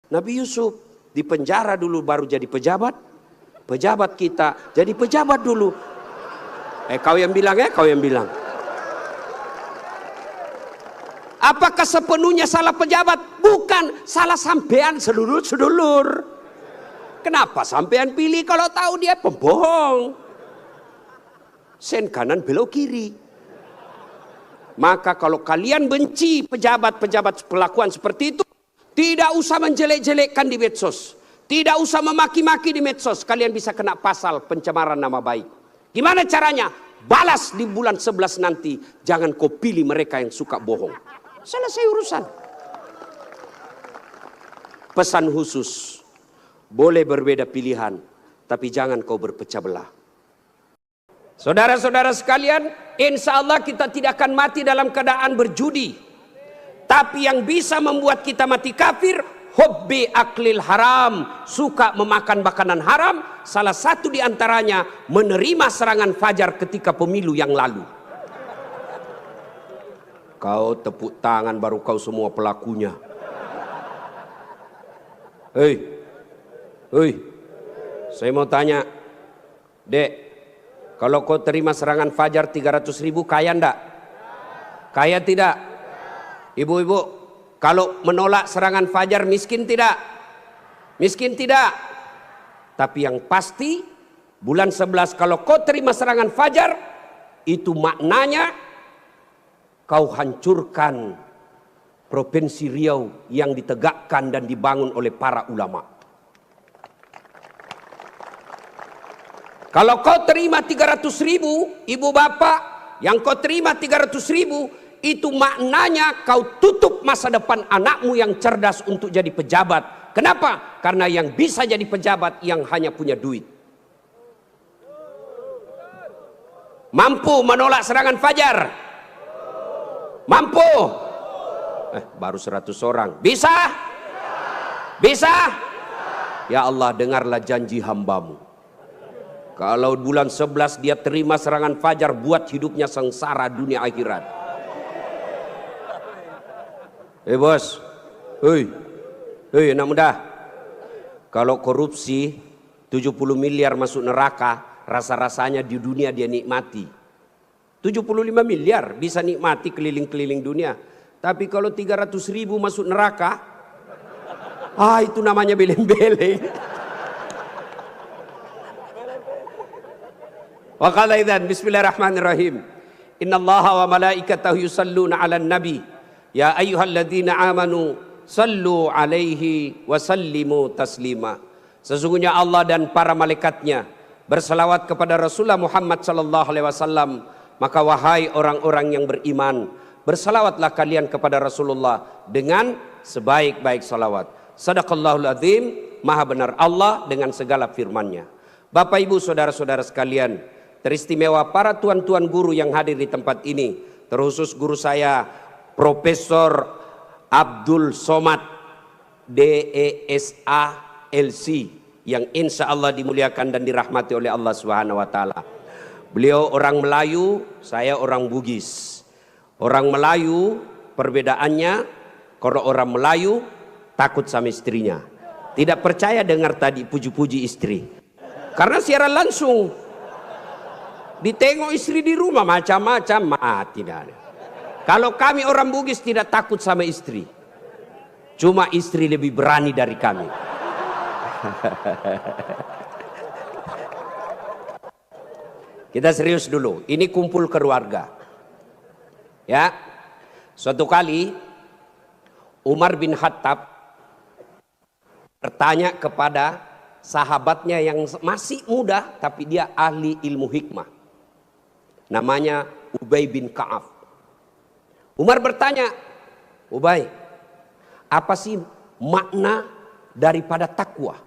Nabi Yusuf di penjara dulu baru jadi pejabat. Pejabat kita jadi pejabat dulu. Kau yang bilang kau yang bilang. Apakah sepenuhnya salah pejabat? Bukan, salah sampean sedulur-sedulur. Kenapa sampean pilih kalau tahu dia pembohong? Sen kanan belok kiri. Maka kalau kalian benci pejabat-pejabat perlakuan seperti itu, tidak usah menjelek-jelekkan di medsos. Tidak usah memaki-maki di medsos. Kalian bisa kena pasal pencemaran nama baik. Gimana caranya? Balas di bulan 11 nanti. Jangan kau pilih mereka yang suka bohong. Selesai urusan. Pesan khusus. Boleh berbeda pilihan, tapi jangan kau berpecah belah. Saudara-saudara sekalian, insya Allah kita tidak akan mati dalam keadaan berjudi. Tapi yang bisa membuat kita mati kafir, hobbi aklil haram, suka memakan makanan haram. Salah satu di antaranya menerima serangan fajar ketika pemilu yang lalu. Kau tepuk tangan baru kau semua pelakunya. Hei, saya mau tanya, Dek, kalau kau terima serangan fajar 300.000 kaya ndak? Kaya tidak? Ibu-ibu, kalau menolak serangan fajar miskin tidak? Miskin tidak? Tapi yang pasti bulan 11 kalau kau terima serangan fajar, itu maknanya kau hancurkan Provinsi Riau yang ditegakkan dan dibangun oleh para ulama. Kalau kau terima 300.000, ibu bapak, yang kau terima 300.000, itu maknanya kau tutup masa depan anakmu yang cerdas untuk jadi pejabat. Kenapa? Karena yang bisa jadi pejabat yang hanya punya duit. Mampu menolak serangan fajar? Mampu? Baru 100 orang. Bisa? Bisa? Ya Allah, dengarlah janji hambamu. Kalau bulan 11 dia terima serangan fajar, buat hidupnya sengsara dunia akhirat. Bos, anak muda, kalau korupsi 70 miliar masuk neraka, rasa-rasanya di dunia dia nikmati. 75 miliar bisa nikmati keliling-keliling dunia. Tapi kalau 300.000 masuk neraka, itu namanya beleng-beleng. Wa qala idzan bismillahirrahmanirrahim. Innallaha wa malaikatahu yusalluna 'alan nabi. Ya ayyuhalladzina amanu sallu 'alaihi wa sallimu taslima. Sesungguhnya Allah dan para malaikatnya berselawat kepada Rasulullah Muhammad sallallahu alaihi wasallam. Maka wahai orang-orang yang beriman, bersalawatlah kalian kepada Rasulullah dengan sebaik-baik salawat. Sadaqallahul azim, maha benar Allah dengan segala firman-Nya. Bapak Ibu saudara-saudara sekalian, teristimewa para tuan-tuan guru yang hadir di tempat ini, terkhusus guru saya Profesor Abdul Somad DESA LC yang insya Allah dimuliakan dan dirahmati oleh Allah Subhanahu wa taala. Beliau orang Melayu, saya orang Bugis. Orang Melayu perbedaannya, kalau orang Melayu takut sama istrinya, tidak percaya dengar tadi puji-puji istri, karena siaran langsung ditengok istri di rumah macam-macam, tidak ada. Kalau kami orang Bugis tidak takut sama istri, cuma istri lebih berani dari kami. Kita serius dulu, ini kumpul keluarga. Ya, suatu kali Umar bin Khattab bertanya kepada sahabatnya yang masih muda tapi dia ahli ilmu hikmah, namanya Ubay bin Ka'ab. Umar bertanya, Ubay, apa sih makna daripada takwa?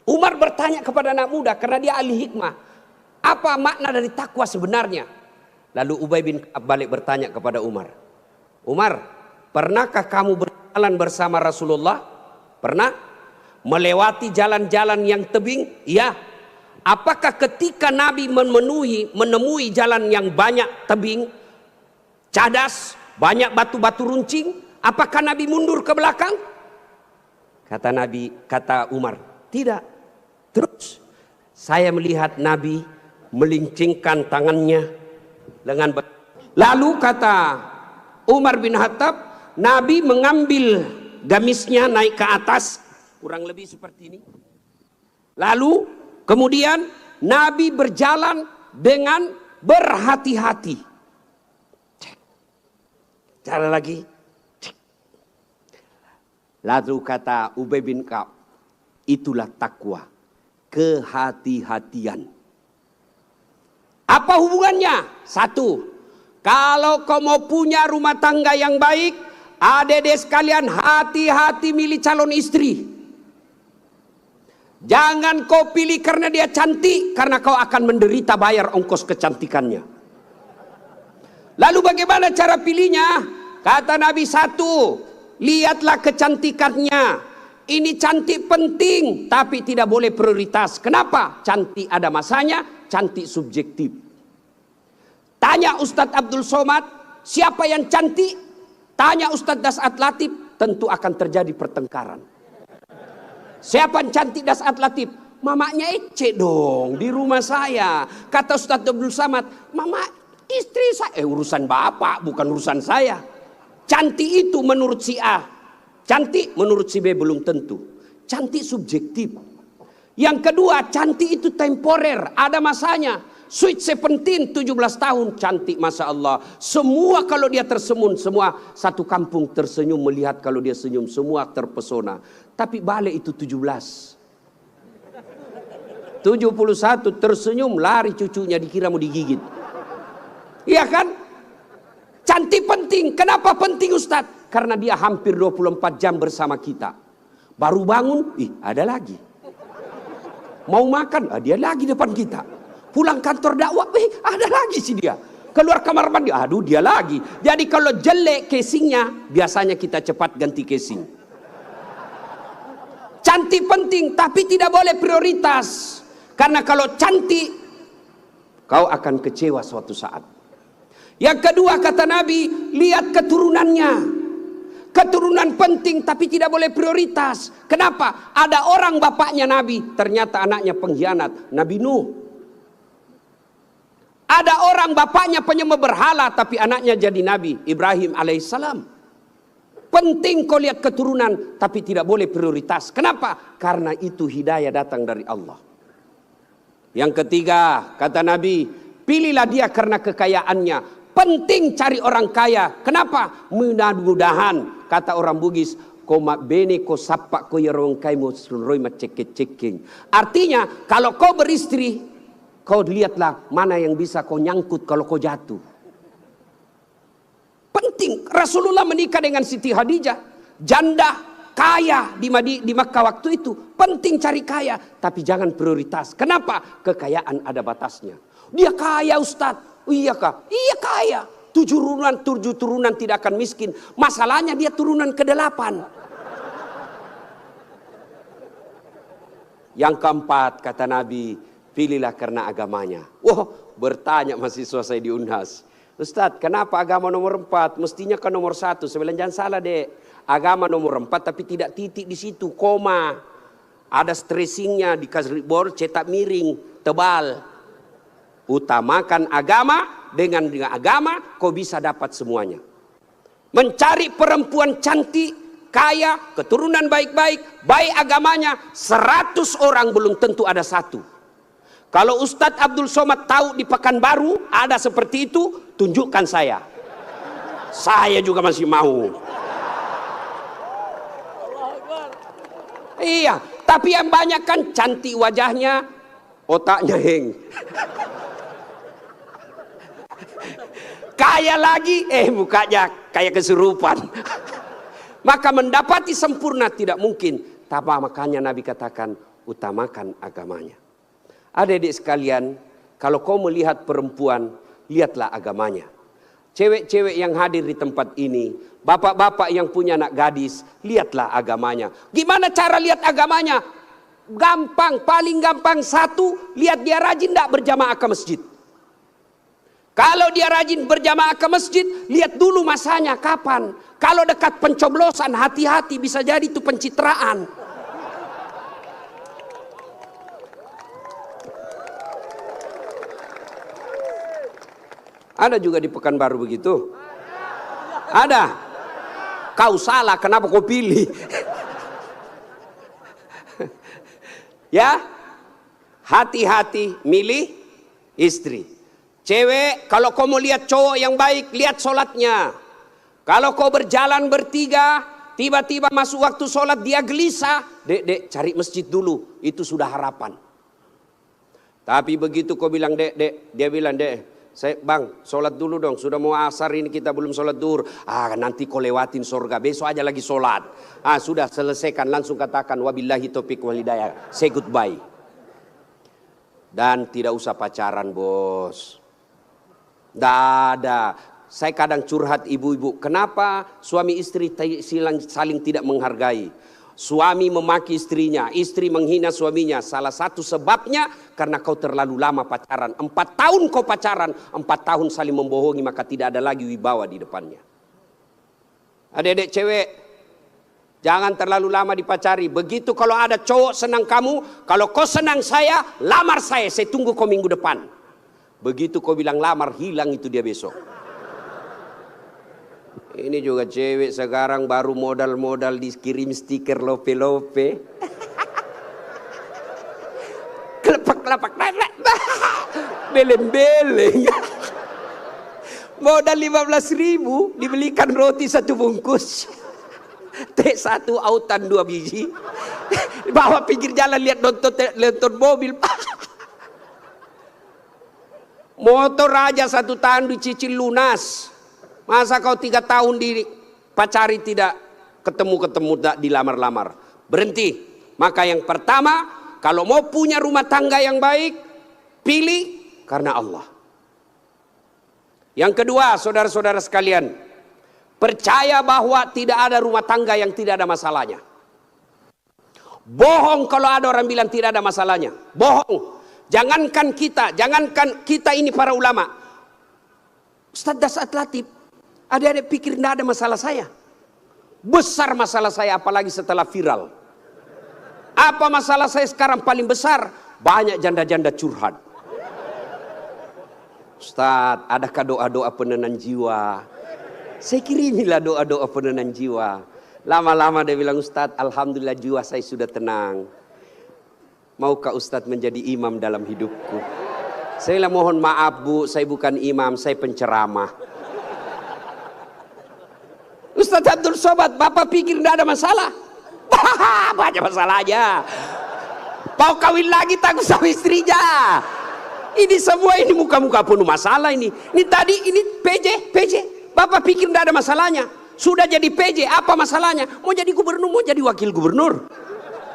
Umar bertanya kepada anak muda karena dia ahli hikmah, apa makna dari takwa sebenarnya? Lalu Ubay bin Ka'ab balik bertanya kepada Umar, Umar, pernahkah kamu berjalan bersama Rasulullah? Pernah? Melewati jalan-jalan yang tebing? Ya. Apakah ketika Nabi menemui jalan yang banyak tebing, cadas, banyak batu-batu runcing, apakah Nabi mundur ke belakang? Kata Nabi, kata Umar, tidak. Terus saya melihat Nabi melincingkan tangannya dengan lalu kata Umar bin Khattab, Nabi mengambil gamisnya naik ke atas, kurang lebih seperti ini. Lalu kemudian Nabi berjalan dengan berhati-hati. Cara lagi. Lalu kata Ubay bin Ka'ab, itulah takwa, kehati-hatian. Apa hubungannya? Satu, kalau kau mau punya rumah tangga yang baik, adik-adik sekalian, hati-hati milih calon istri. Jangan kau pilih karena dia cantik, karena kau akan menderita bayar ongkos kecantikannya. Lalu bagaimana cara pilihnya? Kata Nabi, satu, lihatlah kecantikannya. Ini cantik penting, tapi tidak boleh prioritas. Kenapa? Cantik ada masanya, cantik subjektif. Tanya Ustadz Abdul Somad, siapa yang cantik? Tanya Ustadz Das'at Latif, tentu akan terjadi pertengkaran. Siapa yang cantik Das'at Latif? Mamanya Ece dong, di rumah saya. Kata Ustadz Abdul Somad, mama istri saya. Urusan bapak, bukan urusan saya. Cantik itu menurut si A, cantik menurut si B belum tentu. Cantik subjektif. Yang kedua, cantik itu temporer, ada masanya. Sweet 17, 17 tahun, cantik Masya Allah. Semua kalau dia tersenyum, semua satu kampung tersenyum melihat kalau dia senyum. Semua terpesona. Tapi balik itu 17. 71 tersenyum, lari cucunya dikira mau digigit. Iya kan? Cantik penting. Kenapa penting Ustadz? Karena dia hampir 24 jam bersama kita. Baru bangun, ada lagi. Mau makan, dia lagi depan kita. Pulang kantor dakwah, ada lagi sih dia. Keluar kamar mandi, aduh dia lagi. Jadi kalau jelek casingnya, biasanya kita cepat ganti casing. Cantik penting, tapi tidak boleh prioritas. Karena kalau cantik, kau akan kecewa suatu saat. Yang kedua kata Nabi, lihat keturunannya. Keturunan penting tapi tidak boleh prioritas. Kenapa? Ada orang bapaknya Nabi, ternyata anaknya pengkhianat. Nabi Nuh. Ada orang bapaknya penyembah berhala tapi anaknya jadi Nabi Ibrahim alaihissalam. Penting kau lihat keturunan tapi tidak boleh prioritas. Kenapa? Karena itu hidayah datang dari Allah. Yang ketiga kata Nabi, pilihlah dia karena kekayaannya. Penting cari orang kaya. Kenapa? Mudah-mudahan kata orang Bugis, koma bene ko sapa ko yarong kai mo sulroy macek-ceking. Artinya kalau kau beristri, kau lihatlah mana yang bisa kau nyangkut kalau kau jatuh. Penting. Rasulullah menikah dengan Siti Khadijah, janda kaya di Makkah waktu itu. Penting cari kaya, tapi jangan prioritas. Kenapa? Kekayaan ada batasnya. Dia kaya Ustadz. Iya kah? Iya kaya. 7 turunan tidak akan miskin. Masalahnya dia turunan ke-8. Yang keempat kata Nabi, pilihlah karena agamanya. Wah, bertanya mahasiswa saya di Unhas. Ustadz, kenapa agama nomor 4? Mestinya kan nomor 1. Saya bilang jangan salah dek. Agama nomor 4 tapi tidak titik di situ, koma. Ada stressingnya, dikasih board cetak miring, tebal. Utamakan agama, dengan agama kau bisa dapat semuanya. Mencari perempuan cantik, kaya, keturunan baik-baik, baik agamanya, 100 orang belum tentu ada 1. Kalau Ustadz Abdul Somad tahu di Pekanbaru ada seperti itu, tunjukkan saya. Saya juga masih mau. Iya, tapi yang banyak kan cantik wajahnya, otaknya heng. Kaya lagi, mukanya kayak kesurupan. Maka mendapati sempurna tidak mungkin. Tapi makanya Nabi katakan, utamakan agamanya. Adik-adik sekalian, kalau kau melihat perempuan, lihatlah agamanya. Cewek-cewek yang hadir di tempat ini, bapak-bapak yang punya anak gadis, lihatlah agamanya. Gimana cara lihat agamanya? Gampang, paling gampang. 1, lihat dia rajin tidak berjamaah ke masjid. Kalau dia rajin berjamaah ke masjid, lihat dulu masanya kapan. Kalau dekat pencoblosan, hati-hati, bisa jadi itu pencitraan. Ada juga di Pekanbaru begitu? Ada? Kau salah, kenapa kau pilih? Ya, hati-hati milih istri. Cewek, kalau kau mau lihat cowok yang baik, lihat sholatnya. Kalau kau berjalan bertiga, tiba-tiba masuk waktu sholat dia gelisah, dek, cari masjid dulu, itu sudah harapan. Tapi begitu kau bilang dek, dia bilang dek, bang, sholat dulu dong, sudah mau asar ini kita belum sholat duhur. Nanti kau lewatin surga, besok aja lagi sholat. Sudah selesaikan, langsung katakan wabillahi taufiq wal hidayah, say goodbye. Dan tidak usah pacaran, bos. Tidak ada. Saya kadang curhat ibu-ibu, kenapa suami istri saling tidak menghargai? Suami memaki istrinya, istri menghina suaminya. Salah satu sebabnya karena kau terlalu lama pacaran. 4 tahun kau pacaran, 4 tahun saling membohongi, maka tidak ada lagi wibawa di depannya. Adik-adik cewek, jangan terlalu lama dipacari. Begitu kalau ada cowok senang kamu, kalau kau senang saya, lamar saya tunggu kau minggu depan. Begitu kau bilang lamar, hilang itu dia besok. Ini juga cewek sekarang baru modal-modal dikirim stiker lope-lope. Kelepak-kelepak, beleng-beleng. Modal 15.000, dibelikan roti 1 bungkus. Teh 1 autan 2 biji. Bawa pinggir jalan lihat nonton mobil. Motor aja 1 tahun dicicil lunas. Masa kau 3 tahun dipacari tidak ketemu dilamar-lamar. Berhenti. Maka yang pertama, kalau mau punya rumah tangga yang baik, pilih karena Allah. Yang kedua, saudara-saudara sekalian, percaya bahwa tidak ada rumah tangga yang tidak ada masalahnya. Bohong kalau ada orang bilang tidak ada masalahnya. Bohong. Jangankan kita ini para ulama. Ustaz Dasat Latif, adik-adik pikir tidak ada masalah saya. Besar masalah saya, apalagi setelah viral. Apa masalah saya sekarang paling besar? Banyak janda-janda curhat. Ustaz, adakah doa-doa penenang jiwa? Saya kirimilah doa-doa penenang jiwa. Lama-lama dia bilang, Ustaz, alhamdulillah jiwa saya sudah tenang. Maukah Ustadz menjadi imam dalam hidupku? Saya mohon maaf bu, saya bukan imam, saya penceramah. Ustadz Abdul Somad, bapak pikir tidak ada masalah? Banyak masalah aja. Mau kawin lagi takut sama istrinya. Ini semua ini muka-muka penuh masalah ini. Ini tadi ini PJ. Bapak pikir tidak ada masalahnya. Sudah jadi PJ, apa masalahnya? Mau jadi gubernur, mau jadi wakil gubernur.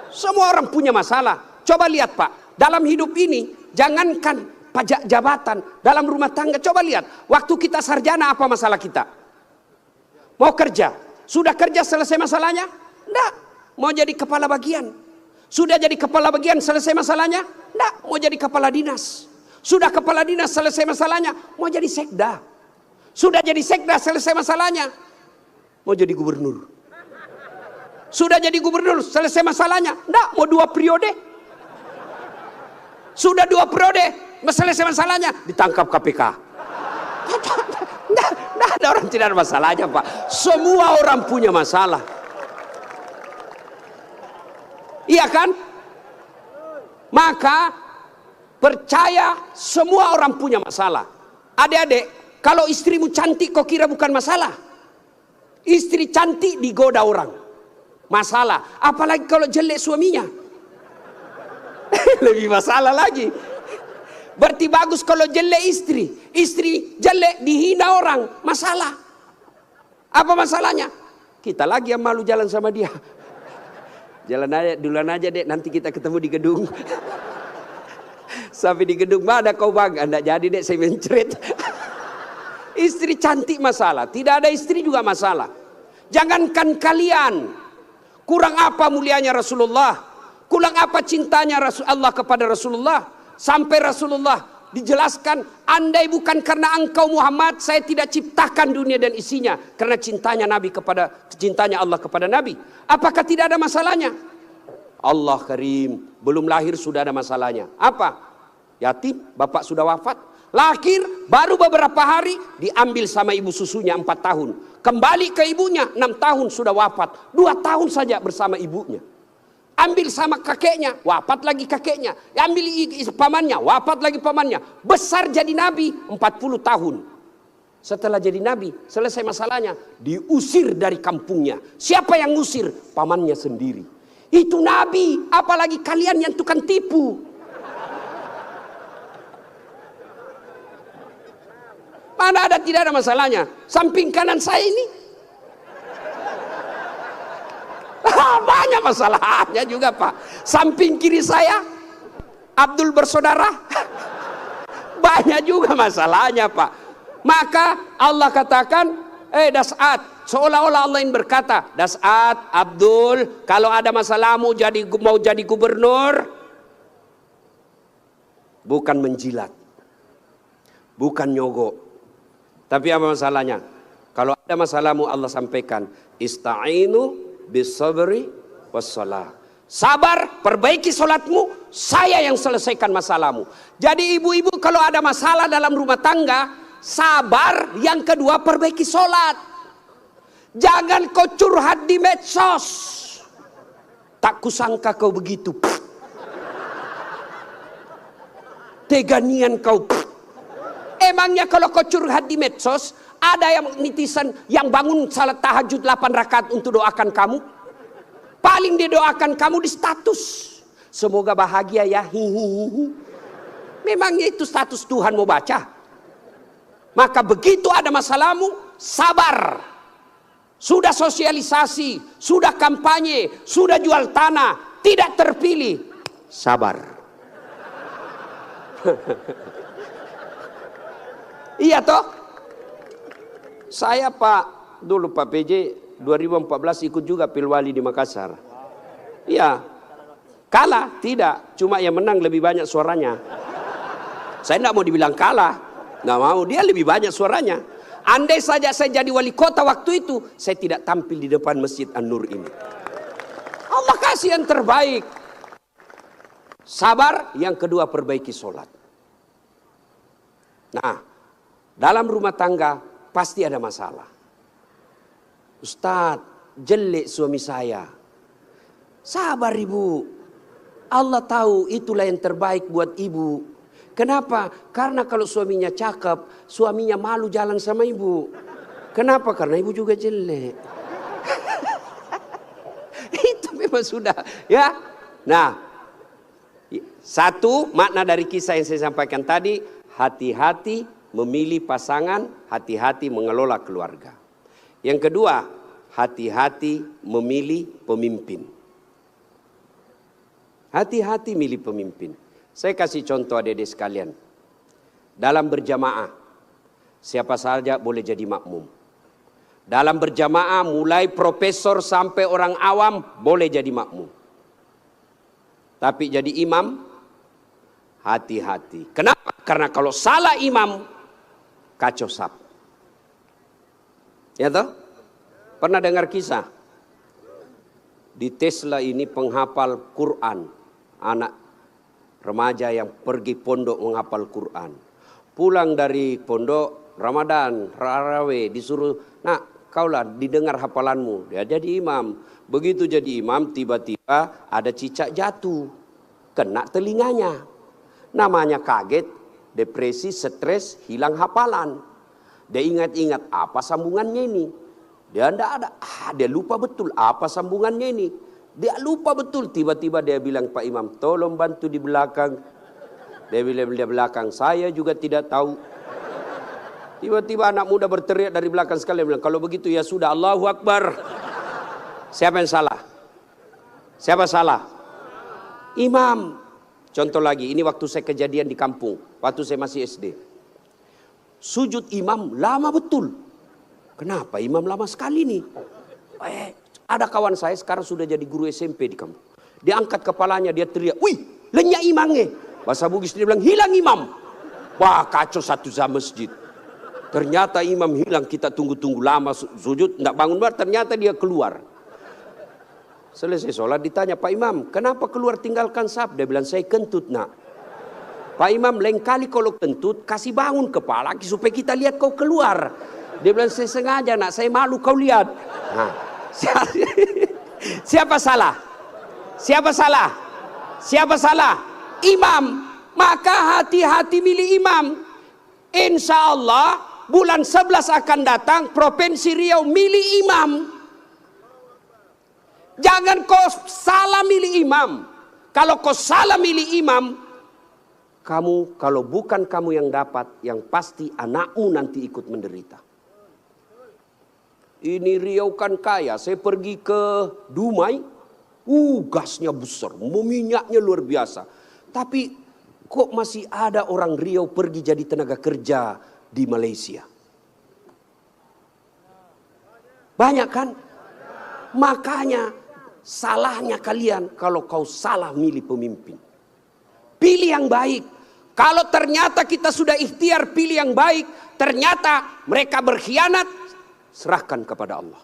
Semua orang punya masalah. Coba lihat Pak, dalam hidup ini jangankan pajak jabatan, dalam rumah tangga coba lihat. Waktu kita sarjana apa masalah kita? Mau kerja, sudah kerja selesai masalahnya? Enggak. Mau jadi kepala bagian, sudah jadi kepala bagian selesai masalahnya? Enggak. Mau jadi kepala dinas, sudah kepala dinas selesai masalahnya? Mau jadi sekda, sudah jadi sekda selesai masalahnya? Mau jadi gubernur, sudah jadi gubernur selesai masalahnya? Enggak. Mau 2 periode? Sudah 2 periode, selesai masalahnya, ditangkap KPK. Tidak ada orang tidak ada masalahnya Pak. Semua orang punya masalah. Iya kan? Maka percaya semua orang punya masalah. Adik-adik, kalau istrimu cantik kau kira bukan masalah? Istri cantik digoda orang, masalah. Apalagi kalau jelek suaminya. Lebih masalah lagi. Berarti bagus kalau jelek istri jelek dihina orang, masalah. Apa masalahnya? Kita lagi yang malu jalan sama dia. Jalan aja, duluan aja dek, nanti kita ketemu di gedung. Sampai di gedung, mana kau bang? Anda jadi dek, saya mencret. Istri cantik masalah, tidak ada istri juga masalah. Jangankan kalian, kurang apa mulianya Rasulullah, kurang apa cintanya Allah kepada Rasulullah, sampai Rasulullah dijelaskan, andai bukan karena engkau Muhammad, saya tidak ciptakan dunia dan isinya. Karena cintanya Allah kepada Nabi. Apakah tidak ada masalahnya? Allah Karim, belum lahir sudah ada masalahnya. Apa? Yatim, bapak sudah wafat. Lahir, baru beberapa hari, diambil sama ibu susunya 4 tahun. Kembali ke ibunya, 6 tahun sudah wafat. 2 tahun saja bersama ibunya. Ambil sama kakeknya, wafat lagi kakeknya. Ambil pamannya, wafat lagi pamannya. Besar jadi nabi 40 tahun. Setelah jadi nabi, selesai masalahnya, diusir dari kampungnya. Siapa yang ngusir? Pamannya sendiri. Itu nabi, apalagi kalian yang tukang tipu. Mana ada, tidak ada masalahnya. Samping kanan saya ini banyak masalahnya juga Pak. Samping kiri saya Abdul bersaudara banyak juga masalahnya Pak. Maka Allah katakan, Das'at, seolah-olah Allah yang berkata, Das'at, Abdul, kalau ada masalahmu mau jadi gubernur, bukan menjilat, bukan nyogok, tapi apa masalahnya? Kalau ada masalahmu Allah sampaikan, ista'inu bisabri wassalah. Sabar, perbaiki solatmu, saya yang selesaikan masalahmu. Jadi ibu-ibu kalau ada masalah dalam rumah tangga, sabar. Yang kedua, perbaiki solat. Jangan kau curhat di medsos. Tak kusangka kau begitu. Teganian kau. Emangnya kalau kau curhat di medsos, ada yang netizen yang bangun salat tahajud 8 rakaat untuk doakan kamu? Paling dia doakan kamu di status. Semoga bahagia ya. Hihihi. Memangnya itu status Tuhan mau baca? Maka begitu ada masalahmu, sabar. Sudah sosialisasi, sudah kampanye, sudah jual tanah, tidak terpilih. Sabar. Iya toh? Saya dulu Pak PJ 2014 ikut juga Pilwali di Makassar. Iya. Kalah? Tidak. Cuma yang menang lebih banyak suaranya. Saya tidak mau dibilang kalah. Nggak mau. Dia lebih banyak suaranya. Andai saja saya jadi wali kota waktu itu, saya tidak tampil di depan Masjid An-Nur ini. Allah kasih yang terbaik. Sabar. Yang kedua, perbaiki sholat. Nah, dalam rumah tangga pasti ada masalah. Ustadz, jelek suami saya. Sabar ibu. Allah tahu itulah yang terbaik buat ibu. Kenapa? Karena kalau suaminya cakep, suaminya malu jalan sama ibu. Kenapa? Karena ibu juga jelek. Itu memang sudah. Ya. Nah, satu makna dari kisah yang saya sampaikan tadi, hati-hati memilih pasangan, hati-hati mengelola keluarga. Yang kedua, hati-hati memilih pemimpin. Hati-hati milih pemimpin. Saya kasih contoh adik-adik sekalian. Dalam berjamaah, siapa saja boleh jadi makmum. Dalam berjamaah, mulai profesor sampai orang awam boleh jadi makmum. Tapi jadi imam, hati-hati. Kenapa? Karena kalau salah imam, kacau sap. Ya toh? Pernah dengar kisah? Di Tesla ini penghafal Quran. Anak remaja yang pergi pondok menghafal Quran. Pulang dari pondok, Ramadan, Tarawih, disuruh, nak kaulah didengar hafalanmu. Dia jadi imam. Begitu jadi imam, tiba-tiba ada cicak jatuh. Kena telinganya. Namanya kaget, depresi, stres, hilang hafalan. Dia ingat-ingat apa sambungannya ini. Dia tidak ada, dia lupa betul apa sambungannya ini. Dia lupa betul, tiba-tiba dia bilang, Pak Imam, tolong bantu di belakang. Dia bilang di belakang, saya juga tidak tahu. Tiba-tiba anak muda berteriak dari belakang sekali, bilang, kalau begitu ya sudah, Allahu Akbar. Siapa yang salah? Siapa salah? Imam. Contoh lagi, ini waktu saya kejadian di kampung, waktu saya masih SD. Sujud imam lama betul. Kenapa imam lama sekali nih? Ada kawan saya sekarang sudah jadi guru SMP di kampung. Dia angkat kepalanya, dia teriak, wih, lenyap imamnya. Bahasa Bugis dia bilang, hilang imam. Wah, kacau satu jam masjid. Ternyata imam hilang, kita tunggu-tunggu lama sujud, tidak bangun, ternyata dia keluar. Selesai sholat ditanya, Pak Imam, kenapa keluar tinggalkan saf? Dia bilang, saya kentut nak. Pak Imam, lain kali kalau kentut, kasih bangun kepala supaya kita lihat kau keluar. Dia bilang, saya sengaja nak, saya malu kau lihat. Nah, siapa salah? Siapa salah? Siapa salah? Imam. Maka hati-hati milih imam. Insya Allah bulan 11 akan datang, Provinsi Riau milih imam. Jangan kau salah milih imam. Kalau kau salah milih imam, kamu, kalau bukan kamu yang dapat, yang pasti anakmu nanti ikut menderita. Ini Riau kan kaya. Saya pergi ke Dumai, gasnya besar, minyaknya luar biasa. Tapi kok masih ada orang Riau pergi jadi tenaga kerja di Malaysia? Banyak kan? Makanya salahnya kalian kalau kau salah milih pemimpin. Pilih yang baik. Kalau ternyata kita sudah ikhtiar pilih yang baik, ternyata mereka berkhianat, serahkan kepada Allah.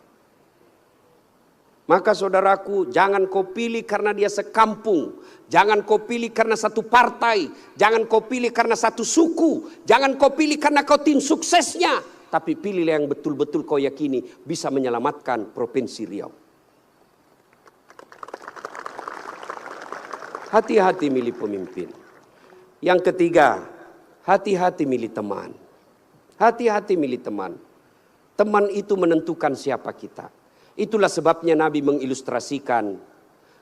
Maka saudaraku, jangan kau pilih karena dia sekampung. Jangan kau pilih karena satu partai. Jangan kau pilih karena satu suku. Jangan kau pilih karena kau tim suksesnya. Tapi pilihlah yang betul-betul kau yakini bisa menyelamatkan Provinsi Riau. Hati-hati milih pemimpin. Yang ketiga, hati-hati milih teman. Hati-hati milih teman. Teman itu menentukan siapa kita. Itulah sebabnya Nabi mengilustrasikan,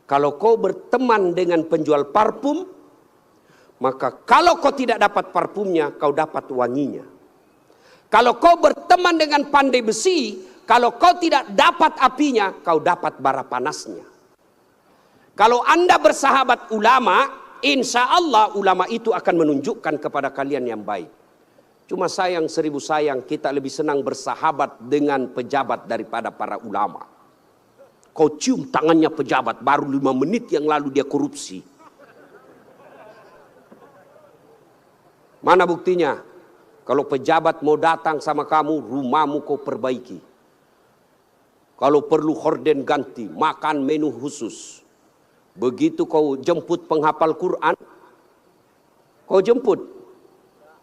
kalau kau berteman dengan penjual parfum, maka kalau kau tidak dapat parfumnya, kau dapat wanginya. Kalau kau berteman dengan pandai besi, kalau kau tidak dapat apinya, kau dapat bara panasnya. Kalau Anda bersahabat ulama, insya Allah ulama itu akan menunjukkan kepada kalian yang baik. Cuma sayang, seribu sayang, kita lebih senang bersahabat dengan pejabat daripada para ulama. Kau cium tangannya pejabat, baru 5 menit yang lalu dia korupsi. Mana buktinya? Kalau pejabat mau datang sama kamu, rumahmu kau perbaiki. Kalau perlu horden ganti, makan menu khusus. Begitu kau jemput penghafal Quran, kau jemput.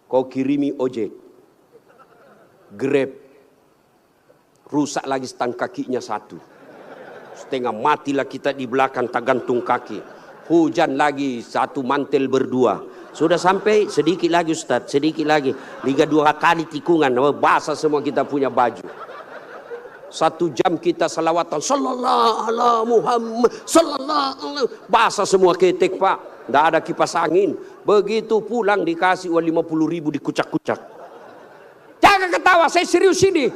Kau kirimi ojek, Grab, rusak lagi stang kakinya satu. Setengah matilah kita di belakang tak gantung kaki. Hujan lagi satu mantel berdua. Sudah sampai sedikit lagi Ustaz, sedikit lagi. 2 kali tikungan, basah semua kita punya baju. 1 jam kita salawatan, sallallahu ala Muhammad, sallallahu ala, basah semua ketek Pak. Tidak ada kipas angin. Begitu pulang dikasih uang 50.000 dikucak-kucak. Jangan ketawa, saya serius ini.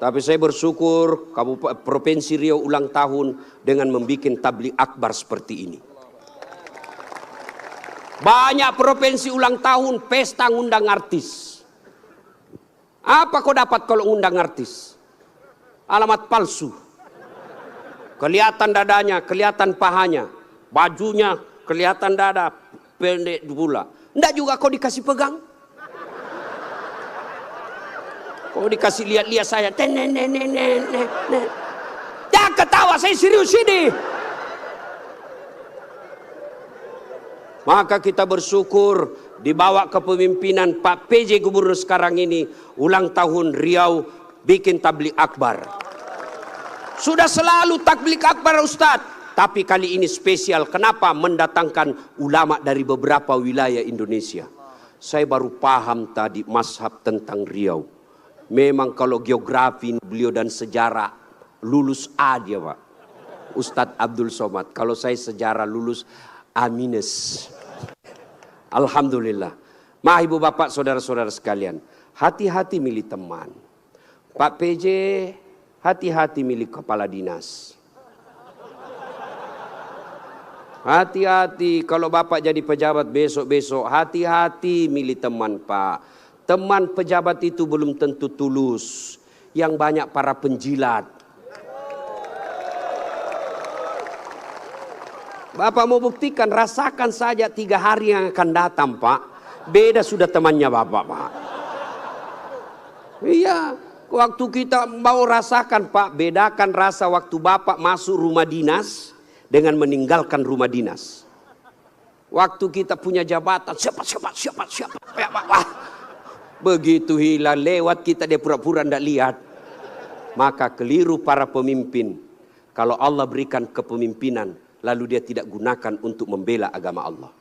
Tapi saya bersyukur Provinsi Riau ulang tahun dengan membuat tabligh akbar seperti ini. Banyak provinsi ulang tahun pesta ngundang artis. Apa kau dapat kalau ngundang artis? Alamat palsu. Kelihatan dadanya, kelihatan pahanya, bajunya kelihatan dada, pendek pula. Enggak juga kau dikasih pegang. Kau dikasih lihat-lihat saya. Jangan ketawa, saya serius ini. Maka kita bersyukur dibawa kepemimpinan Pak PJ Gubernur sekarang ini, ulang tahun Riau bikin tabligh akbar. Sudah selalu tabligh akbar Ustadz, tapi kali ini spesial. Kenapa? Mendatangkan ulama dari beberapa wilayah Indonesia. Saya baru paham tadi mazhab tentang Riau. Memang kalau geografi beliau dan sejarah lulus A dia Pak. Ustadz Abdul Somad. Kalau saya sejarah lulus A-. Alhamdulillah. Mah ibu bapak saudara-saudara sekalian, hati-hati milih teman. Pak PJ, hati-hati milih kepala dinas. Hati-hati kalau bapak jadi pejabat besok-besok, hati-hati milih teman Pak. Teman pejabat itu belum tentu tulus. Yang banyak para penjilat. Bapak mau buktikan, rasakan saja 3 hari yang akan datang, Pak. Beda sudah temannya Bapak, Pak. Iya, waktu kita mau rasakan, Pak, bedakan rasa waktu Bapak masuk rumah dinas dengan meninggalkan rumah dinas. Waktu kita punya jabatan, siapa. Ya, Pak. Begitu hilang lewat kita, dia pura-pura tidak lihat. Maka keliru para pemimpin. Kalau Allah berikan kepemimpinan, lalu dia tidak gunakan untuk membela agama Allah.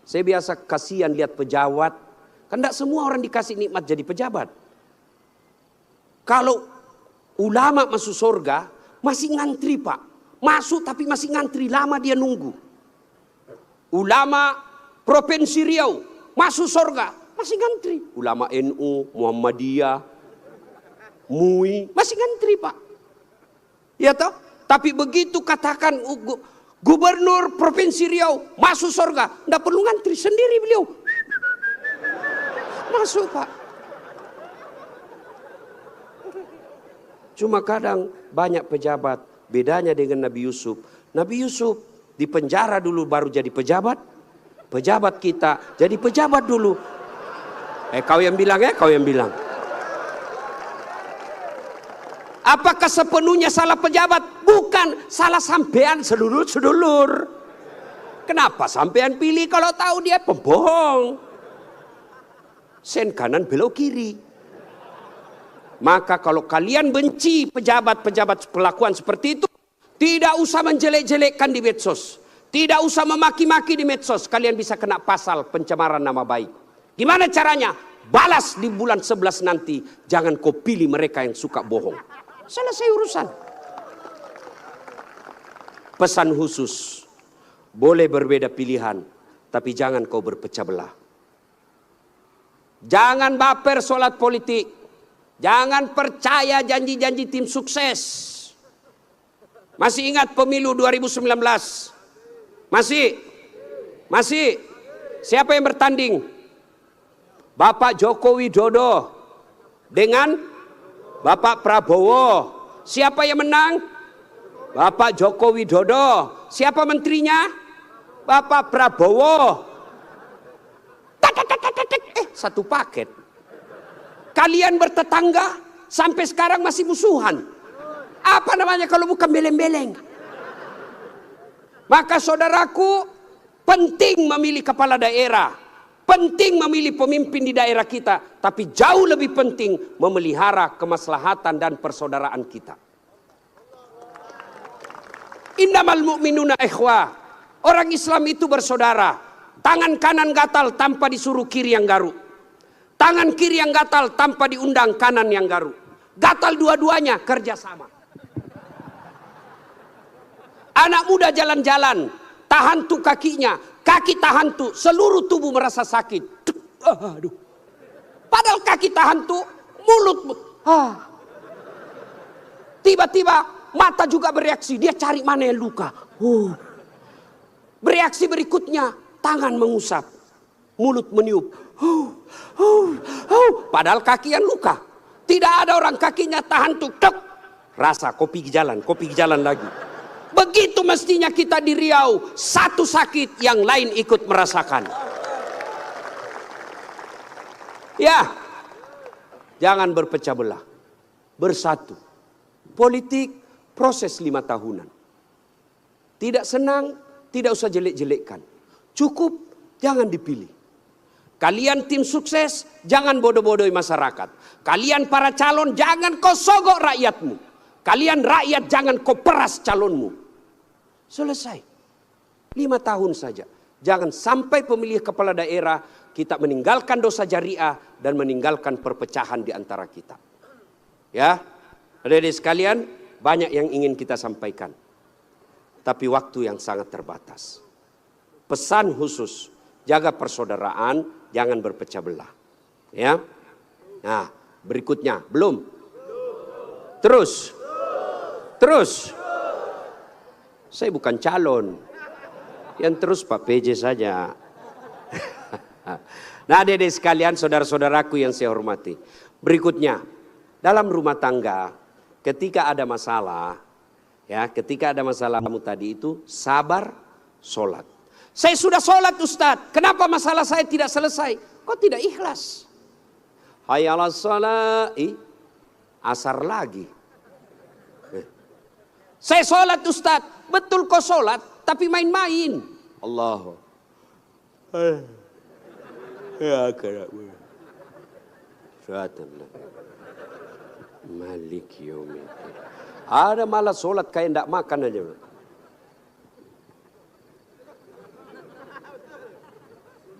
Saya biasa kasihan lihat pejabat. Kan tidak semua orang dikasih nikmat jadi pejabat. Kalau ulama masuk surga, masih ngantri, Pak. Masuk tapi masih ngantri, lama dia nunggu. Ulama Provinsi Riau masuk surga, masih ngantri. Ulama NU, Muhammadiyah, MUI, masih ngantri, Pak. Ya toh? Tapi begitu katakan Gubernur Provinsi Riau masuk surga, tidak perlu ngantri, sendiri beliau masuk, Pak. Cuma kadang banyak pejabat, bedanya dengan Nabi Yusuf. Nabi Yusuf di penjara dulu baru jadi pejabat. Pejabat kita jadi pejabat dulu. Kau yang bilang kau yang bilang. Apakah sepenuhnya salah pejabat? Bukan, salah sampean sedulur-sedulur. Kenapa sampean pilih kalau tahu dia pembohong? Sen kanan belok kiri. Maka kalau kalian benci pejabat-pejabat perlakuan seperti itu, tidak usah menjelek-jelekkan di medsos. Tidak usah memaki-maki di medsos. Kalian bisa kena pasal pencemaran nama baik. Gimana caranya? Balas di bulan 11 nanti. Jangan kau pilih mereka yang suka bohong. Selesai urusan. Pesan khusus. Boleh berbeda pilihan. Tapi jangan kau berpecah belah. Jangan baper solat politik. Jangan percaya janji-janji tim sukses. Masih ingat pemilu 2019? Masih. Siapa yang bertanding? Bapak Joko Widodo dengan Bapak Prabowo. Siapa yang menang? Bapak Joko Widodo. Siapa menterinya? Bapak Prabowo. Satu paket. Kalian bertetangga sampai sekarang masih musuhan. Apa namanya kalau bukan beleng-beleng? Maka saudaraku, penting memilih kepala daerah. Penting memilih pemimpin di daerah kita. Tapi jauh lebih penting memelihara kemaslahatan dan persaudaraan kita. Innamal mu'minuna ikhwah. Orang Islam itu bersaudara. Tangan kanan gatal tanpa disuruh kiri yang garuk. Tangan kiri yang gatal tanpa diundang kanan yang garuk. Gatal dua-duanya kerjasama. Anak muda jalan-jalan, tahan tuh kakinya, kaki tahan tuh, seluruh tubuh merasa sakit. Aduh. Padahal kaki tahan tuh, mulut. Tiba-tiba mata juga bereaksi, dia cari mana yang luka. Bereaksi berikutnya, tangan mengusap, mulut meniup. Padahal kaki yang luka. Tidak ada orang kakinya tahan tuh, rasa kopi jalan lagi. Begitu mestinya kita di Riau, satu sakit yang lain ikut merasakan. Ya, jangan berpecah belah, bersatu. Politik proses 5 tahunan. Tidak senang, tidak usah jelek-jelekkan. Cukup, jangan dipilih. Kalian tim sukses, jangan bodoh-bodohi masyarakat. Kalian para calon, jangan kau sogok rakyatmu. Kalian rakyat, jangan kau peras calonmu. Selesai. 5 tahun saja. Jangan sampai pemilih kepala daerah kita meninggalkan dosa jariah dan meninggalkan perpecahan di antara kita. Ya, adik-adik sekalian, banyak yang ingin kita sampaikan. Tapi waktu yang sangat terbatas. Pesan khusus, jaga persaudaraan, jangan berpecah belah. Ya. Nah, berikutnya, belum. Terus. Saya bukan calon. Yang terus Pak PJ saja. Nah, adik-adik sekalian, saudara-saudaraku yang saya hormati. Berikutnya, dalam rumah tangga, ketika ada masalah, Ya, ketika ada masalahmu tadi itu sabar, sholat. Saya sudah sholat Ustadz, kenapa masalah saya tidak selesai? Kok tidak ikhlas? Hayya 'alas shalah, asar lagi. Saya sholat Ustadz, betul kok sholat, tapi main-main. Allah. Ya kerabu. Syaitanlah. Malik yaumiddin. Ada malah sholat kayak tidak makan aja.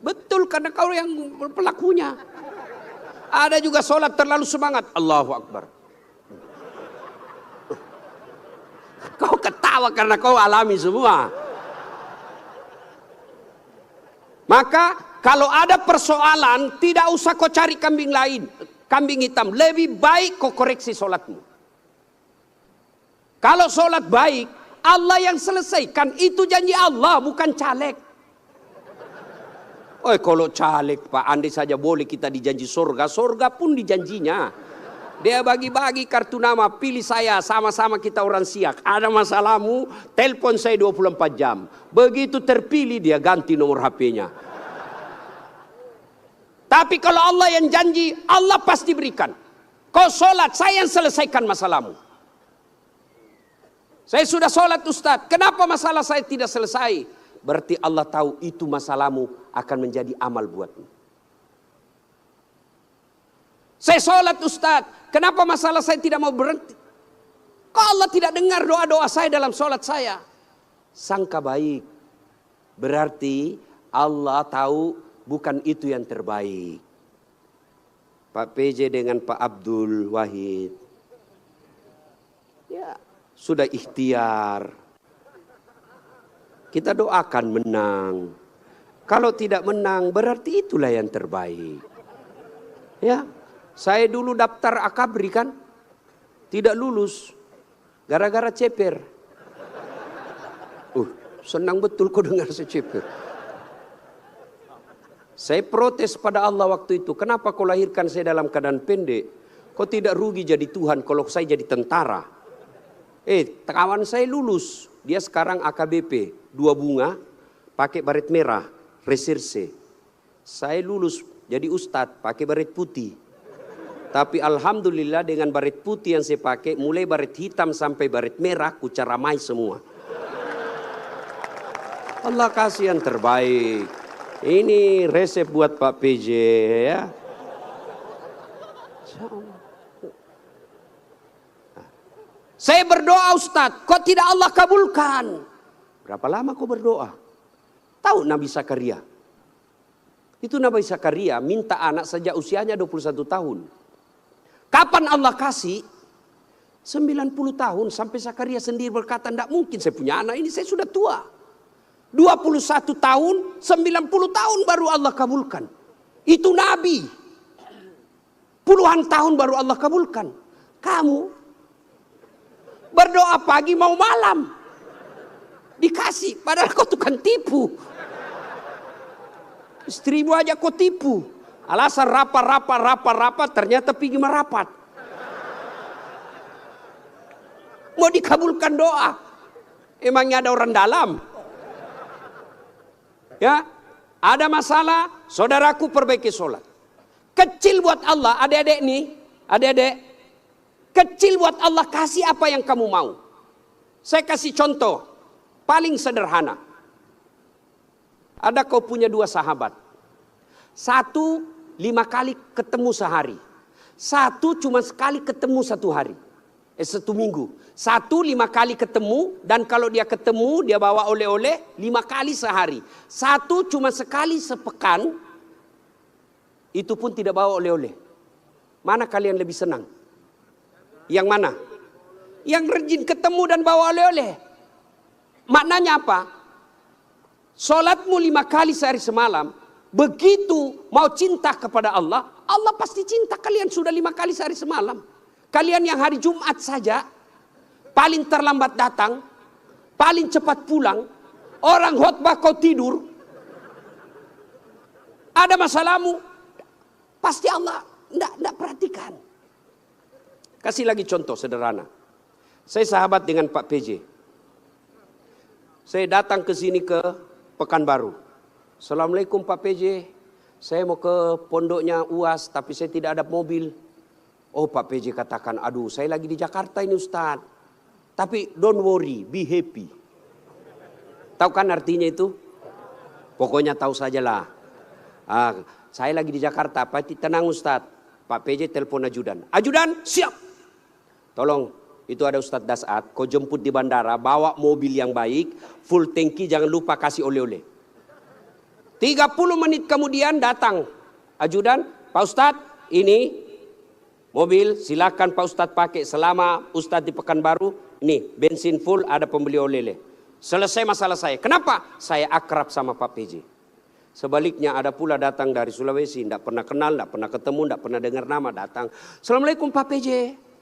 Betul, karena kau yang pelakunya. Ada juga sholat terlalu semangat. Allahu Akbar. Kau ketawa karena kau alami semua. Maka kalau ada persoalan, tidak usah kau cari kambing lain, kambing hitam. Lebih baik kau koreksi sholatmu. Kalau sholat baik, Allah yang selesaikan. Itu janji Allah, bukan caleg. Oh, kalau caleg Pak, andai saja boleh kita dijanji surga, surga pun dijanjinya. Dia bagi-bagi kartu nama, pilih saya, sama-sama kita orang Siak. Ada masalahmu, telepon saya 24 jam. Begitu terpilih dia ganti nomor HP-nya. Tapi kalau Allah yang janji, Allah pasti berikan. Kau sholat, saya yang selesaikan masalahmu. Saya sudah sholat Ustadz, kenapa masalah saya tidak selesai? Berarti Allah tahu itu masalahmu akan menjadi amal buatmu. Saya sholat Ustadz, kenapa masalah saya tidak mau berhenti? Kok Allah tidak dengar doa-doa saya dalam sholat saya? Sangka baik. Berarti Allah tahu bukan itu yang terbaik. Pak PJ dengan Pak Abdul Wahid. Ya, sudah ikhtiar. Kita doakan menang. Kalau tidak menang berarti itulah yang terbaik. Ya, saya dulu daftar akabri kan, tidak lulus gara-gara ceper. Senang betul kau dengar saya ceper. Saya protes pada Allah waktu itu. Kenapa kau lahirkan saya dalam keadaan pendek? Kau tidak rugi jadi Tuhan kalau saya jadi tentara. Kawan saya lulus. Dia sekarang AKBP. 2 bunga. Pakai baret merah. Reserse. Saya lulus jadi ustadz. Pakai baret putih. Tapi alhamdulillah dengan baret putih yang saya pakai. Mulai baret hitam sampai baret merah. Ku caramai semua. Allah kasih yang terbaik. Ini resep buat Pak PJ ya. Saya berdoa Ustadz, kok tidak Allah kabulkan? Berapa lama kau berdoa? Tahu Nabi Zakaria? Itu Nabi Zakaria minta anak sejak usianya 21 tahun. Kapan Allah kasih? 90 tahun sampai Zakaria sendiri berkata, tidak mungkin saya punya anak ini, saya sudah tua. 21 tahun, 90 tahun baru Allah kabulkan. Itu Nabi. Puluhan tahun baru Allah kabulkan. Kamu berdoa pagi mau malam. Dikasih, padahal kau tukang tipu. Istrimu aja kau tipu. Alasan rapat, ternyata pergi merapat. Mau dikabulkan doa. Emangnya ada orang dalam? Ya, ada masalah, saudaraku perbaiki sholat. Kecil buat Allah, adik-adik nih, adik-adik. Kecil buat Allah, kasih apa yang kamu mau. Saya kasih contoh, paling sederhana. Ada kau punya 2 sahabat. 1 5 kali ketemu sehari. 1 cuma sekali ketemu 1 hari. 1 minggu. 1 5 kali ketemu, dan kalau dia ketemu dia bawa oleh-oleh 5 kali sehari. 1 cuma sekali sepekan, itu pun tidak bawa oleh-oleh. Mana kalian lebih senang? Yang mana? Yang rajin ketemu dan bawa oleh-oleh. Maknanya apa? Sholatmu 5 kali sehari semalam, begitu mau cinta kepada Allah, Allah pasti cinta kalian sudah 5 kali sehari semalam. Kalian yang hari Jumat saja paling terlambat datang, paling cepat pulang, orang khotbah kau tidur. Ada masalahmu, pasti Allah tidak perhatikan. Kasih lagi contoh sederhana. Saya sahabat dengan Pak PJ. Saya datang ke sini ke Pekanbaru. Assalamualaikum Pak PJ. Saya mau ke pondoknya UAS tapi saya tidak ada mobil. Oh Pak PJ katakan, aduh saya lagi di Jakarta ini Ustaz. Tapi don't worry, be happy. Tahu kan artinya itu? Pokoknya tahu sajalah. Saya lagi di Jakarta, tenang Ustaz. Pak PJ telepon ajudan. Ajudan siap. Tolong, itu ada Ustadz Dasat, kau jemput di bandara, bawa mobil yang baik, full tangki, jangan lupa kasih oleh-oleh. 30 menit kemudian datang ajudan, Pak Ustadz ini mobil silakan Pak Ustadz pakai selama Ustadz di Pekanbaru, ini bensin full, ada pembeli oleh-oleh. Selesai masalah saya. Kenapa? Saya akrab sama Pak PJ. Sebaliknya ada pula datang dari Sulawesi, tidak pernah kenal, tidak pernah ketemu, tidak pernah dengar nama, datang. Assalamualaikum Pak PJ.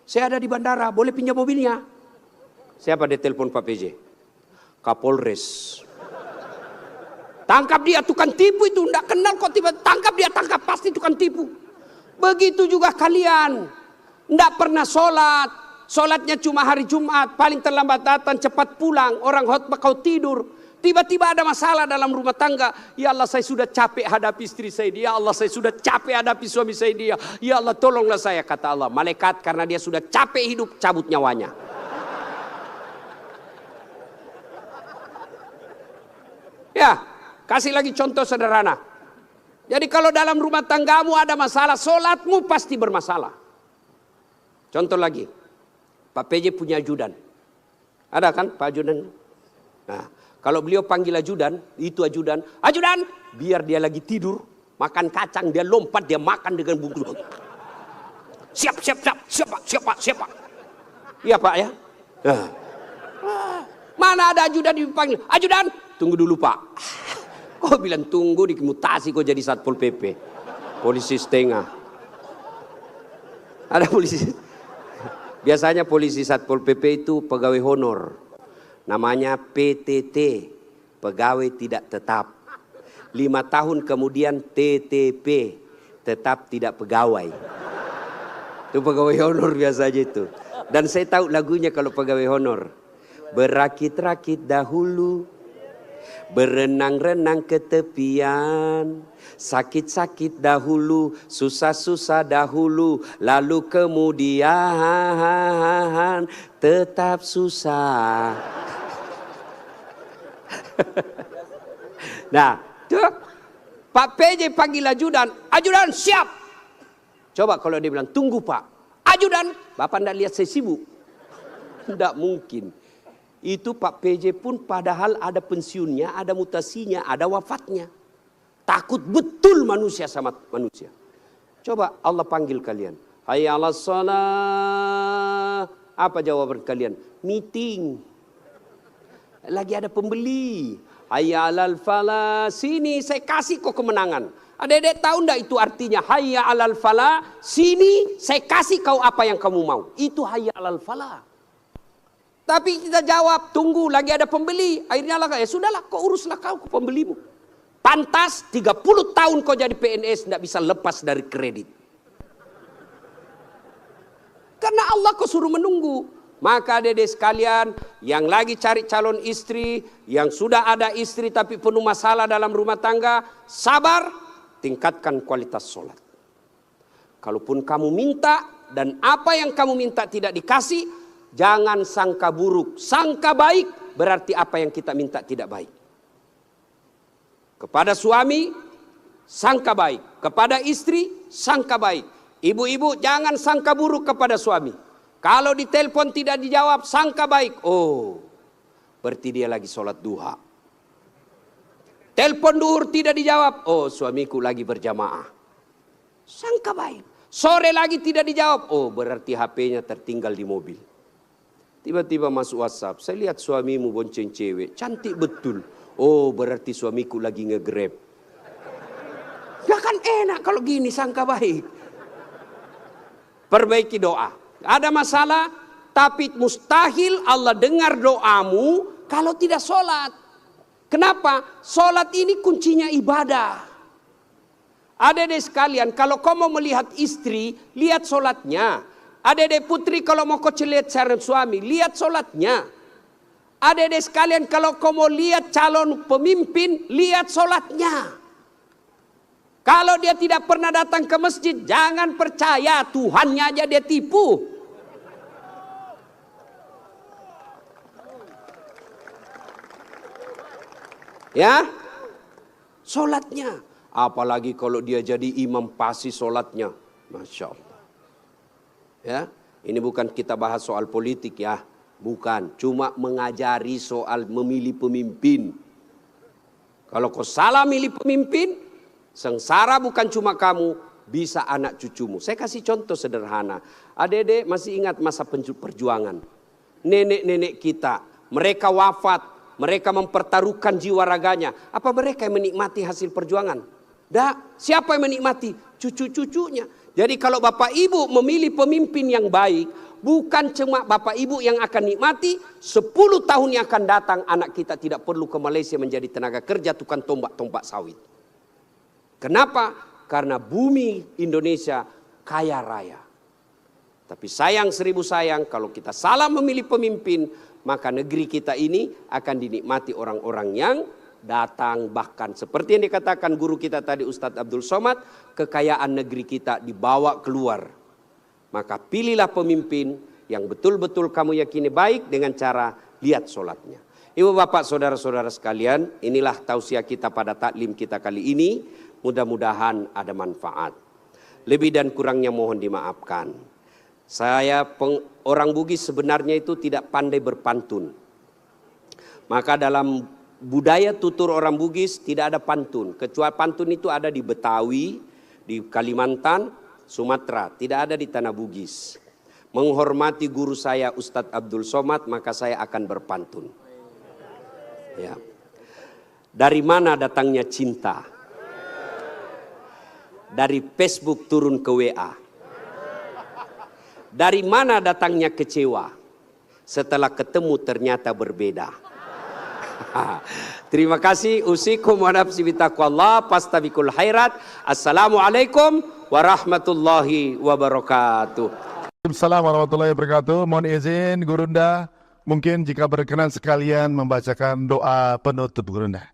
Saya ada di bandara, boleh pinjam mobilnya? Siapa dia telepon Pak PJ? Kapolres. Tangkap dia, tukang tipu itu. Tidak kenal kok tiba, tangkap dia, tangkap. Pasti tukang tipu. Begitu juga kalian. Tidak pernah sholat. Sholatnya cuma hari Jumat. Paling terlambat datang, cepat pulang. Orang khotbah kau tidur. Tiba-tiba ada masalah dalam rumah tangga. Ya Allah saya sudah capek hadapi istri saya. Ya Allah saya sudah capek hadapi suami saya dia. Ya Allah tolonglah saya. Kata Allah, malaikat karena dia sudah capek hidup, cabut nyawanya. Ya, kasih lagi contoh sederhana. Jadi kalau dalam rumah tanggamu ada masalah, sholatmu pasti bermasalah. Contoh lagi, Pak PJ punya ajudan. Ada kan Pak ajudan? Nah, kalau beliau panggil ajudan, itu ajudan, ajudan, biar dia lagi tidur, makan kacang, dia lompat, dia makan dengan bungkus. Siap, siap, siap, siap, Pak, siap, Pak, siap, Pak. Iya, Pak, ya. Mana ada ajudan dipanggil, ajudan, tunggu dulu, Pak. Kau bilang tunggu, dimutasi kau jadi Satpol PP. Polisi setengah. Ada polisi. Biasanya polisi Satpol PP itu pegawai honor. Namanya PTT, pegawai tidak tetap. 5 tahun kemudian TTP, tetap tidak pegawai. Itu pegawai honor biasa aja itu. Dan saya tahu lagunya kalau pegawai honor. Berakit-rakit dahulu, berenang-renang ke tepian, sakit-sakit dahulu, susah-susah dahulu, lalu kemudian tetap susah. Nah, tuh, Pak PJ panggil ajudan, ajudan siap. Coba kalau dia bilang tunggu Pak, ajudan, Bapak tidak lihat saya sibuk. Tidak mungkin. Itu Pak PJ pun padahal ada pensiunnya, ada mutasinya, ada wafatnya. Takut betul manusia sama manusia. Coba Allah panggil kalian. Hayya 'alas shalah. Apa jawaban kalian? Meeting. Lagi ada pembeli. Hayya 'alal falah. Sini saya kasih kau kemenangan. Adik-adik tahu enggak itu artinya? Hayya 'alal falah. Sini saya kasih kau apa yang kamu mau. Itu hayya 'alal falah. Tapi kita jawab, tunggu lagi ada pembeli. Akhirnya lah, ya sudahlah kau uruslah kau ke pembelimu. Pantas 30 tahun kau jadi PNS tidak bisa lepas dari kredit. Karena Allah kau suruh menunggu. Maka adik-adik sekalian yang lagi cari calon istri, yang sudah ada istri tapi penuh masalah dalam rumah tangga, sabar, tingkatkan kualitas sholat. Kalaupun kamu minta dan apa yang kamu minta tidak dikasih, jangan sangka buruk, sangka baik, berarti apa yang kita minta tidak baik. Kepada suami, sangka baik. Kepada istri, sangka baik. Ibu-ibu jangan sangka buruk kepada suami. Kalau ditelepon tidak dijawab, sangka baik. Oh, berarti dia lagi sholat duha. Telepon duhur tidak dijawab. Oh, suamiku lagi berjamaah. Sangka baik. Sore lagi tidak dijawab. Oh, berarti HP-nya tertinggal di mobil. Tiba-tiba masuk WhatsApp. Saya lihat suamimu bonceng cewek. Cantik betul. Oh, berarti suamiku lagi nge-grab. Ya kan enak kalau gini, sangka baik. Perbaiki doa. Ada masalah, tapi mustahil Allah dengar doamu kalau tidak sholat. Kenapa? Sholat ini kuncinya ibadah. Adik-adik sekalian, kalau kau mau melihat istri, lihat sholatnya. Adik-adik putri kalau mau kau lihat calon suami, lihat solatnya. Adik-adik sekalian kalau kau mau lihat calon pemimpin, lihat solatnya. Kalau dia tidak pernah datang ke masjid, jangan percaya, Tuhannya aja dia tipu. Ya, solatnya. Apalagi kalau dia jadi imam pasti solatnya, Masya Allah. Ya, ini bukan kita bahas soal politik ya, bukan. Cuma mengajari soal memilih pemimpin. Kalau kau salah milih pemimpin, sengsara bukan cuma kamu, bisa anak cucumu. Saya kasih contoh sederhana. Adik-adik masih ingat masa perjuangan. Nenek-nenek kita, mereka wafat, mereka mempertaruhkan jiwa raganya. Apa mereka yang menikmati hasil perjuangan? Dah, siapa yang menikmati? Cucu-cucunya. Jadi kalau bapak ibu memilih pemimpin yang baik, bukan cuma bapak ibu yang akan nikmati, 10 tahun yang akan datang anak kita tidak perlu ke Malaysia menjadi tenaga kerja tukang tombak-tombak sawit. Kenapa? Karena bumi Indonesia kaya raya. Tapi sayang seribu sayang, kalau kita salah memilih pemimpin, maka negeri kita ini akan dinikmati orang-orang yang datang. Bahkan seperti yang dikatakan guru kita tadi Ustadz Abdul Somad, kekayaan negeri kita dibawa keluar. Maka pilihlah pemimpin yang betul-betul kamu yakini baik dengan cara lihat solatnya. Ibu bapak saudara-saudara sekalian, inilah tausiah kita pada taklim kita kali ini. Mudah-mudahan ada manfaat. Lebih dan kurangnya mohon dimaafkan. Saya orang Bugis sebenarnya itu tidak pandai berpantun. Maka dalam budaya tutur orang Bugis tidak ada pantun. Kecuali pantun itu ada di Betawi, di Kalimantan, Sumatera. Tidak ada di tanah Bugis. Menghormati guru saya Ustadz Abdul Somad, maka saya akan berpantun. Ya. Dari mana datangnya cinta? Dari Facebook turun ke WA. Dari mana datangnya kecewa? Setelah ketemu ternyata berbeda. Terima kasih. Usikum wa nafsi bitaqwallah pastabikul khairat. Assalamualaikum warahmatullahi wabarakatuh. Assalamualaikum warahmatullahi wabarakatuh. Mohon izin Gurunda, mungkin jika berkenan sekalian membacakan doa penutup Gurunda.